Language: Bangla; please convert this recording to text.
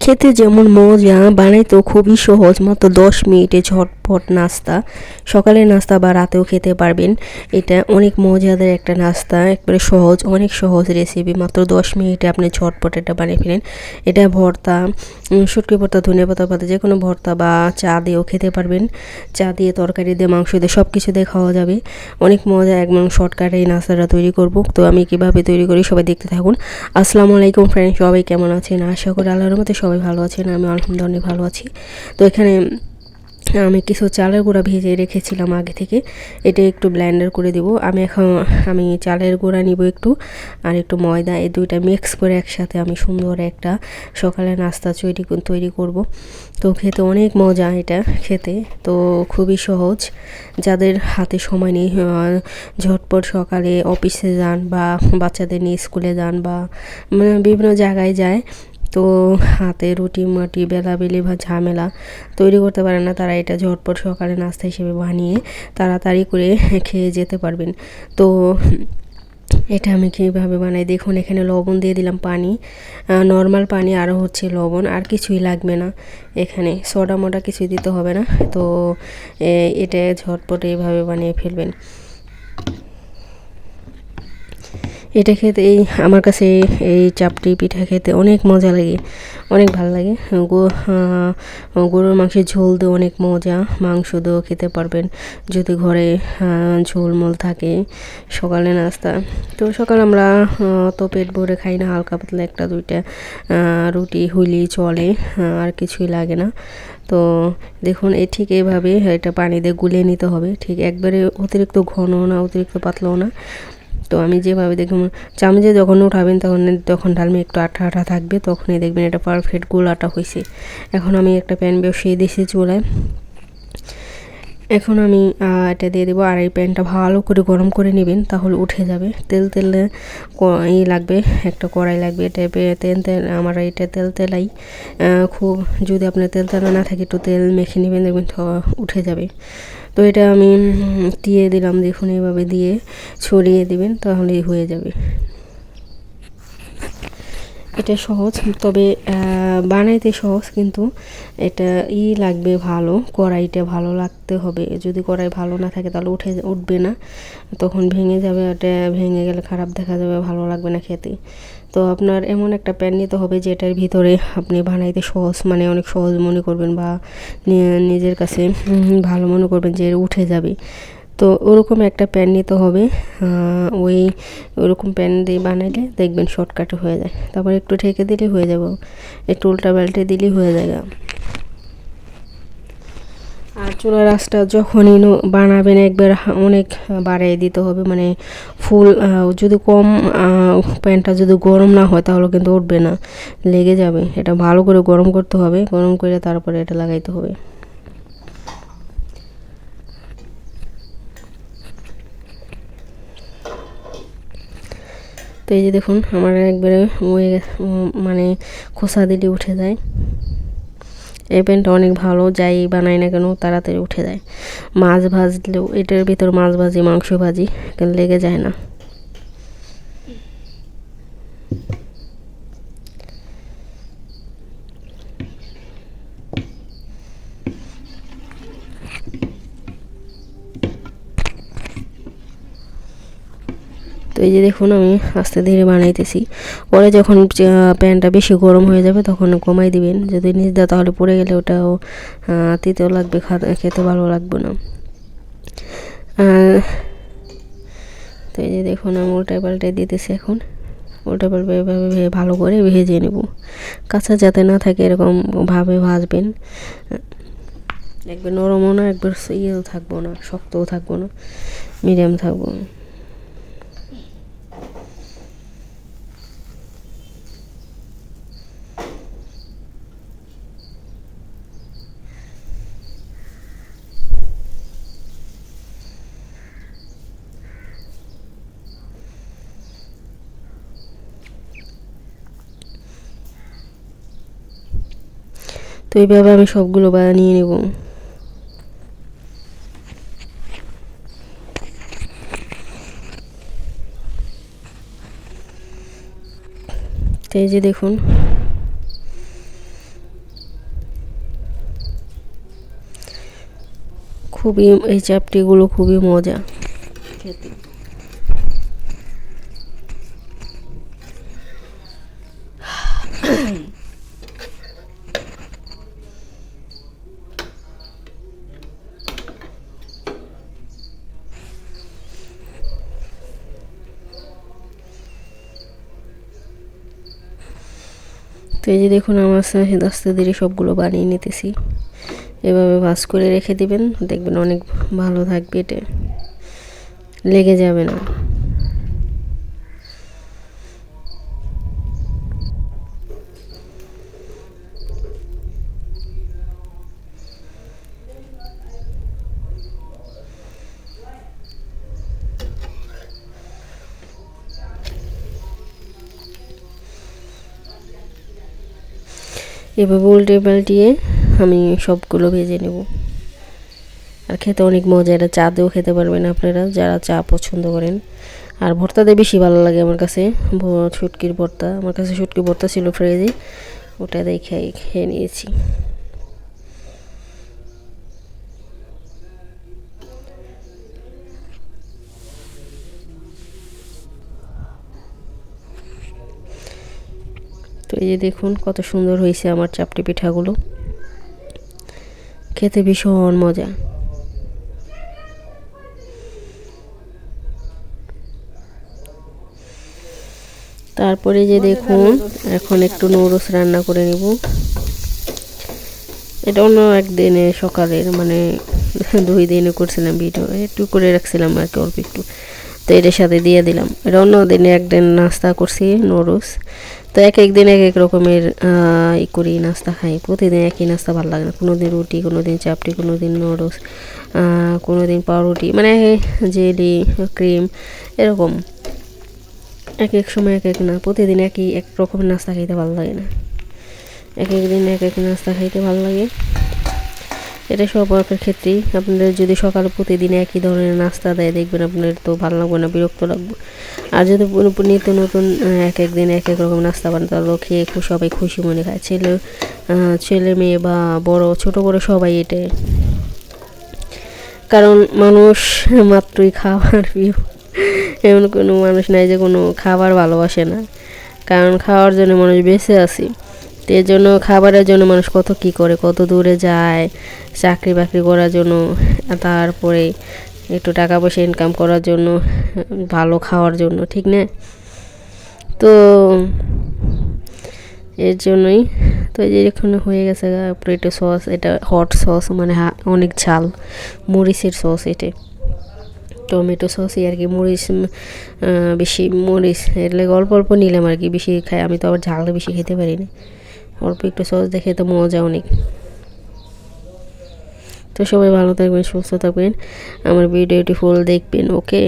খেতে যেমন মজা, বানাইতেও খুবই সহজ, মাত্র 10 মিনিটে ঝটপট নাস্তা। সকালের নাস্তা বা রাতেও খেতে পারবেন। এটা অনেক মজাদার একটা নাস্তা, একবারে সহজ, অনেক সহজ রেসিপি। মাত্র 10 মিনিটে আপনি ঝটপট এটা বানিয়ে ফেলেন। এটা ভর্তা, শুটকি ভর্তা, ধনেপাতা পাতা, যে কোনো ভর্তা বা চা দিয়েও খেতে পারবেন। চা দিয়ে, তরকারি দিয়ে, মাংস দিয়ে, সব কিছু দিয়ে খাওয়া যাবে। অনেক মজা, একদম শর্টকাটে এই নাস্তাটা তৈরি করব। তো আমি কিভাবে তৈরি করি সবাই দেখতে থাকুন। আসসালামু আলাইকুম ফ্রেন্ড, সবাই কেমন আছেন? আশা করি আল্লাহর রহমতে সবাই ভালো আছেন। আমি আলহামদুলিল্লাহ অনেক ভালো আছি। তো এখানে আমি কিছু চালের গুঁড়া ভেজে রেখেছিলাম আগে থেকে, এটা একটু ব্লেন্ডার করে দেব। আমি চালের গুঁড়া নিব একটু, আর একটু ময়দা, এই দুইটা মিক্স করে একসাথে আমি সুন্দর একটা সকালে নাস্তা তৈরি করব। তো খেতে অনেক মজা এটা খেতে, তো খুবই সহজ। যাদের হাতে সময় নেই, ঝটপট সকালে অফিসে যান বা বাচ্চাদের নিয়ে স্কুলে যান বা বিভিন্ন জায়গায় যায়, তো হাতে রুটি মাটি বেলাবেলি বা ঝামেলা তৈরি করতে পারে না, তারা এটা ঝটপট সকালে নাস্তা হিসেবে বানিয়ে তাড়াতাড়ি করে খেয়ে যেতে পারবেন। তো এটা আমি কীভাবে বানাই দেখুন। এখানে লবণ দিয়ে দিলাম, পানি, নর্মাল পানি, আরও হচ্ছে লবণ, আর কিছুই লাগবে না। এখানে সোডা মোডা কিছুই দিতে হবে না। তো এটা ঝটপট এইভাবে বানিয়ে ফেলবেন। এটা খেতে আমার কাছে এই চাপটি পিঠা খেতে অনেক মজা লাগে, অনেক ভালো লাগে। গরুর মাংসের ঝোল দিয়ে অনেক মজা, মাংস দিয়েও খেতে পারবেন যদি ঘরে ঝোলমোল থাকে। সকালে নাস্তা, তো সকাল আমরা তো পেট ভরে খাই না, হালকা পাতলা একটা দুইটা রুটি হইলেই চলে, আর কিছুই লাগে না। তো দেখুন, ঠিক এইভাবে এটা পানি দিয়ে গুলিয়ে নিতে হবে, ঠিক একবারে অতিরিক্ত ঘনও না, অতিরিক্ত পাতলাও না। তো আমি যেভাবে দেখুন, চামচে যখন উঠাবেন তখন ডালমে একটু আঠা আঠা থাকবে, তখনই দেখবেন এটা পারফেক্ট গোলাটা হয়েছে। এখন আমি একটা প্যান বসিয়ে দিয়েছি চুলায়। এখন আমি এটা দিয়ে দেবো, আর এই প্যানটা ভালো করে গরম করে নেবেন, তাহলে উঠে যাবে। তেল লাগবে, একটা কড়াই লাগবে। এটা তেল আমার এটা তেলাই খুব, যদি আপনার তেলা না থাকে একটু তেল মেখে নেবেন, দেখবেন উঠে যাবে। তো এটা আমি দিয়ে দিলাম, দেখুন এইভাবে দিয়ে ছড়িয়ে দিবেন, তাহলেই হয়ে যাবে। এটা সহজ, তবে বানাইতে সহজ, কিন্তু এটা লাগবে ভালো, কড়াইটা ভালো লাগতে হবে। যদি কড়াই ভালো না থাকে তাহলে উঠবে না, তখন ভেঙে যাবে। ওটা ভেঙে গেলে খারাপ দেখা যাবে, ভালো লাগবে না খেতে। তো আপনার এমন একটা প্যান নিতে হবে যেটার ভিতরে আপনি বানাইতে সহজ, মানে অনেক সহজ মনে করবেন, বা নিজের কাছে ভালো মনে করবেন যে উঠে যাবে। তো ওরকম একটা প্যান নিতে হবে। ওরকম প্যান দিয়ে বানাইলে দেখবেন শর্টকাটে হয়ে যায়। তারপর একটু ঢেকে দিলে হয়ে যাবে, একটু উল্টা পাল্টে দিলেই হয়ে যায়। আর চুলার আঁচটা যখনই বানাবেন একবার অনেক বাড়িয়ে দিতে হবে, মানে ফুল। যদি কম প্যানটা যদি গরম না হয় তাহলে কিন্তু উঠবে না, লেগে যাবে। এটা ভালো করে গরম করতে হবে, গরম করে তারপরে এটা লাগাইতে হবে। তো এই যে দেখুন, আমার একবারে মানে খোসা দিলে উঠে যায়। এই প্যানটা অনেক ভালো, যাই বানাই না কেন তাড়াতাড়ি উঠে যায়। মাছ ভাজলেও এটার ভিতর মাছ ভাজি, মাংস ভাজি, লেগে যায় না। তো এই যে দেখুন, আমি আস্তে ধীরে বানাইতেছি। পরে যখন প্যানটা বেশি গরম হয়ে যাবে তখন কমাই দিবেন। যদি নিচ দেওয়া তাহলে পড়ে গেলে ওটাও তিতেও লাগবে, খেতে ভালো লাগবে না। তো এই যে দেখুন, আমি উল্টায় পাল্টায় দিতেছি। এখন উল্টা পাল্টা এভাবে ভালো করে ভেজে নেব, কাঁচা যাতে না থাকে এরকম ভাবে ভাজবেন। একবার নরমও না, একবার ইয়েও থাকবো না, শক্তও থাকবো না, মিডিয়াম থাকবো। তো এইভাবে আমি সবগুলো বানিয়ে নেব। তো এই যে দেখুন, খুবই এই চাপটিগুলো খুবই মজা খেতে। তো এই যে দেখুন আমার আস্তে ধীরে সবগুলো বানিয়ে নিতেছি। এভাবে ভাজ করে রেখে দিবেন, দেখবেন অনেক ভালো থাকবে, এটা লেগে যাবে না। এভাবে উল্টে পাল্টিয়ে আমি সবগুলো ভেজে নেব। আর খেতে অনেক মজা, এটা চা দিয়েও খেতে পারবেন আপনারা যারা চা পছন্দ করেন। আর ভর্তাতে বেশি ভালো লাগে আমার কাছে শুটকির ভর্তা। আমার কাছে শুটকির ভর্তা ছিল ফ্রিজে, ওটা দিয়ে খেয়ে নিয়েছি। তো এই যে দেখুন কত সুন্দর হয়েছে আমার চাপটি পিঠাগুলো, খেতে ভীষণ মজা। তারপরে যে দেখুন এখন একটু নুডলস রান্না করে নিব। এটা অন্য একদিনে সকালের, মানে 2 দিনে করছিলাম ভিডিও, একটু করে রাখছিলাম আর কি অল্প একটু, তো এটার সাথে দিয়ে দিলাম। এটা অন্য দিনে একদিন নাস্তা করছি নুডলস। তো এক দিন এক এক রকমের করি নাস্তা খাই, প্রতিদিন একই নাস্তা ভালো লাগে না। কোনো দিন রুটি, কোনো দিন চাপটি, কোনো দিন নুডলস, কোনো দিন পাউরুটি, মানে জেলি, ক্রিম, এরকম এক এক সময় এক এক না, প্রতিদিন একই এক রকমের নাস্তা খাইতে ভালো লাগে না, এক এক দিন এক এক নাস্তা খাইতে ভালো লাগে। এটা সবার ক্ষেত্রেই, আপনাদের যদি সকালে প্রতিদিন একই ধরনের নাস্তা দেয় দেখবেন আপনার তো ভালো লাগবে না, বিরক্ত লাগবে। আর যদি নিত্য নতুন এক এক দিন এক এক রকম নাস্তা বানায় তাহলে খেয়ে সবাই খুশি মনে খায়, ছেলে মেয়ে বা বড় ছোট বড় সবাই এটাই। কারণ মানুষ মাত্রই খাবার প্রিয়, এমন কোনো মানুষ নাই যে কোনো খাবার ভালোবাসে না, কারণ খাওয়ার জন্য মানুষ বেঁচে আছে। তো এর জন্য খাবারের জন্য মানুষ কত কি করে, কত দূরে যায় চাকরি বাকরি করার জন্য, তারপরে একটু টাকা পয়সা ইনকাম করার জন্য, ভালো খাওয়ার জন্য, ঠিক না? তো এর জন্যই তো এই যে এখন হয়ে গেছে পটেটো সস, এটা হট সস, মানে অনেক ঝাল মরিচের সস, এটা টমেটো সসই আর কি, মরিচ বেশি মরিচ এর লাগে অল্প অল্প নিলাম আর কি, বেশি খাই আমি তো, আবার ঝালটা বেশি খেতে পারি না, অল্প একটু সস দেখে তো মজা অনেক। তো সবাই ভালো থাকবেন, সুস্থ থাকবেন, আমার ভিডিওটি ফুল দেখবেন, ওকে।